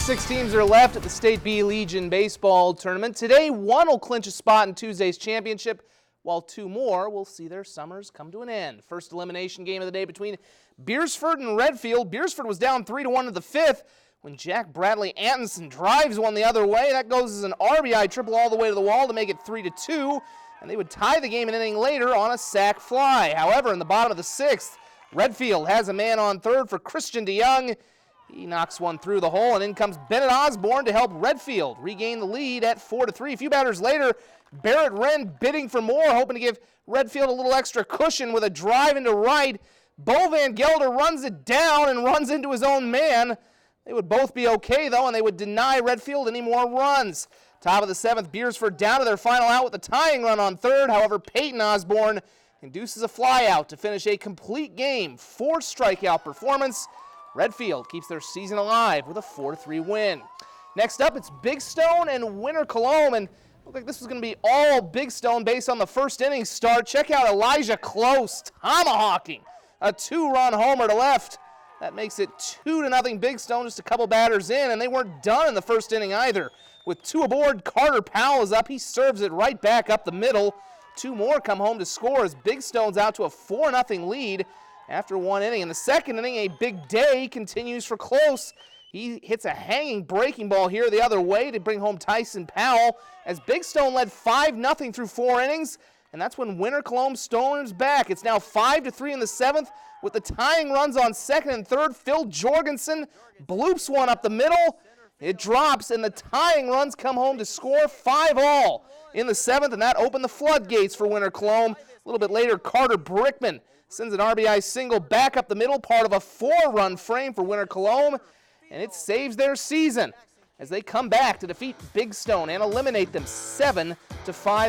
6 teams are left at the State B Legion baseball tournament. Today, one will clinch a spot in Tuesday's championship, while 2 more will see their summers come to an end. First elimination game of the day between Beersford and Redfield. Beersford was down 3-1 to the 5th when Jack Bradley Antonson drives one the other way. That goes as an RBI triple all the way to the wall to make it 3-2, and they would tie the game an inning later on a sac fly. However, in the bottom of the 6th, Redfield has a man on third for Christian DeYoung. He knocks one through the hole, and in comes Bennett Osborne to help Redfield regain the lead at 4-3. A few batters later, Barrett Wren bidding for more, hoping to give Redfield a little extra cushion with a drive into right. Bo Van Gelder runs it down and runs into his own man. They would both be okay, though, and they would deny Redfield any more runs. Top of the 7th, Beersford down to their final out with a tying run on third. However, Peyton Osborne induces a flyout to finish a complete game, 4-strikeout performance. Redfield keeps their season alive with a 4-3 win. Next up, it's Big Stone and Winter Cologne, and looked like this was going to be all Big Stone based on the first inning start. Check out Elijah Close tomahawking a 2-run homer to left. That makes it 2-0 Big Stone, just a couple batters in, and they weren't done in the first inning either. With 2 aboard, Carter Powell is up. He serves it right back up the middle. 2 more come home to score as Big Stone's out to a 4-0 lead after 1 inning. In the second inning, a big day continues for Close. He hits a hanging breaking ball here the other way to bring home Tyson Powell as Big Stone led 5-0 through 4 innings, and that's when Winter Cologne storms back. It's now 5-3 in the 7th with the tying runs on second and third. Phil Jorgensen bloops one up the middle. It drops, and the tying runs come home to score 5-all in the 7th, and that opened the floodgates for Winter Cologne. A little bit later, Carter Brickman sends an RBI single back up the middle, part of a 4-run frame for Winter Cologne, and it saves their season as they come back to defeat Big Stone and eliminate them 7-5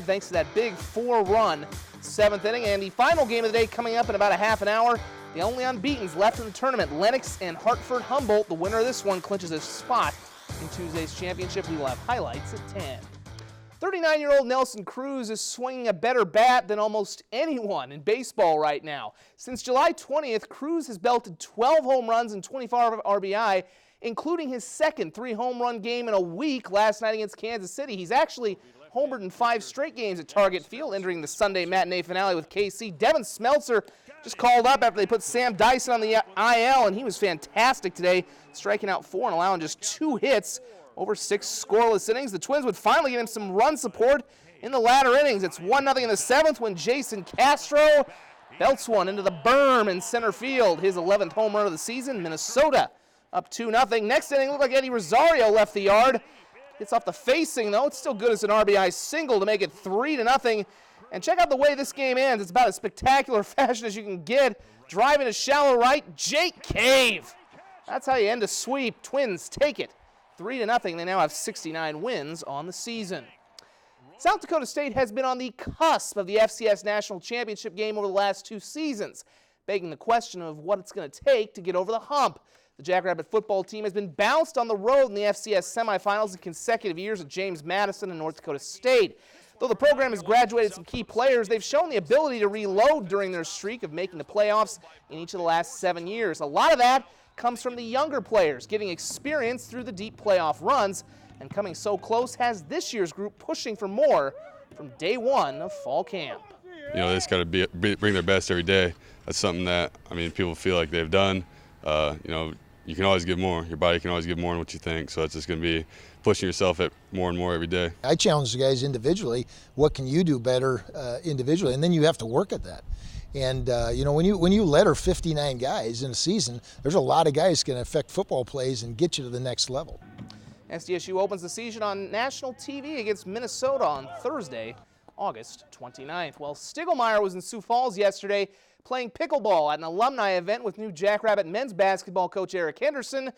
thanks to that big 4-run 7th inning. And the final game of the day coming up in about a half an hour. The only unbeatens left in the tournament, Lennox and Hartford Humboldt. The winner of this one clinches a spot in Tuesday's championship. We will have highlights at 10. 39-year-old Nelson Cruz is swinging a better bat than almost anyone in baseball right now. Since July 20th, Cruz has belted 12 home runs and 24 RBI, including his second 3-home-run game in a week last night against Kansas City. He's actually homered in 5 straight games at Target Field, entering the Sunday matinee finale with KC. Devin Smeltzer just called up after they put Sam Dyson on the IL, and he was fantastic today, striking out 4 and allowing just 2 hits over 6 scoreless innings. The Twins would finally get him some run support in the latter innings. It's 1-0 in the 7th when Jason Castro belts one into the berm in center field. His 11th home run of the season. Minnesota up 2-0. Next inning looked like Eddie Rosario left the yard. Gets off the facing, though. It's still good as an RBI single to make it 3-0. And check out the way this game ends. It's about as spectacular fashion as you can get. Driving to shallow right, Jake Cave. That's how you end a sweep. Twins take it 3-0. They now have 69 wins on the season. South Dakota State has been on the cusp of the FCS National Championship game over the last 2 seasons, begging the question of what it's going to take to get over the hump. The Jackrabbit football team has been bounced on the road in the FCS semifinals in consecutive years at James Madison and North Dakota State. Though the program has graduated some key players, they've shown the ability to reload during their streak of making the playoffs in each of the last 7 years. A lot of that comes from the younger players getting experience through the deep playoff runs, and coming so close has this year's group pushing for more from day 1 of fall camp. You know, they just got to bring their best every day. That's something that, I mean, people feel like they've done. You know, you can always give more. Your body can always give more than what you think, so it's just going to be pushing yourself at more and more every day. I challenge the guys individually. What can you do better individually? And then you have to work at that. And, you know, when you letter 59 guys in a season, there's a lot of guys going to affect football plays and get you to the next level. SDSU opens the season on national TV against Minnesota on Thursday, August 29th. Well, Stiglmeyer was in Sioux Falls yesterday playing pickleball at an alumni event with new Jackrabbit men's basketball coach Eric Henderson,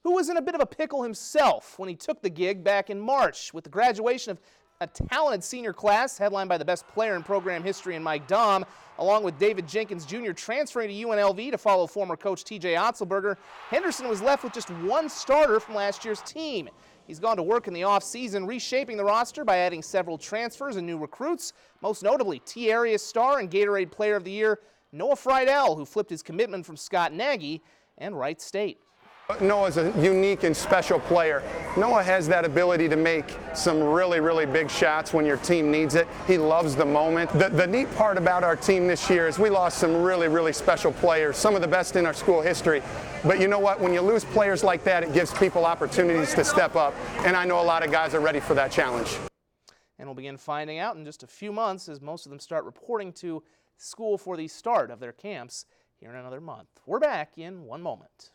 who was in a bit of a pickle himself when he took the gig back in March. With the graduation of a talented senior class headlined by the best player in program history and Mike Dahm, along with David Jenkins Jr. transferring to UNLV to follow former coach TJ Otzelberger, Henderson was left with just 1 starter from last year's team. He's gone to work in the offseason, reshaping the roster by adding several transfers and new recruits, most notably T-Area star and Gatorade Player of the Year Noah Friedel, who flipped his commitment from Scott Nagy and Wright State. Noah's a unique and special player. Noah has that ability to make some really, really big shots when your team needs it. He loves the moment. The neat part about our team this year is we lost some really, really special players, some of the best in our school history. But you know what? When you lose players like that, it gives people opportunities to step up. And I know a lot of guys are ready for that challenge. And we'll begin finding out in just a few months as most of them start reporting to school for the start of their camps here in another month. We're back in one moment.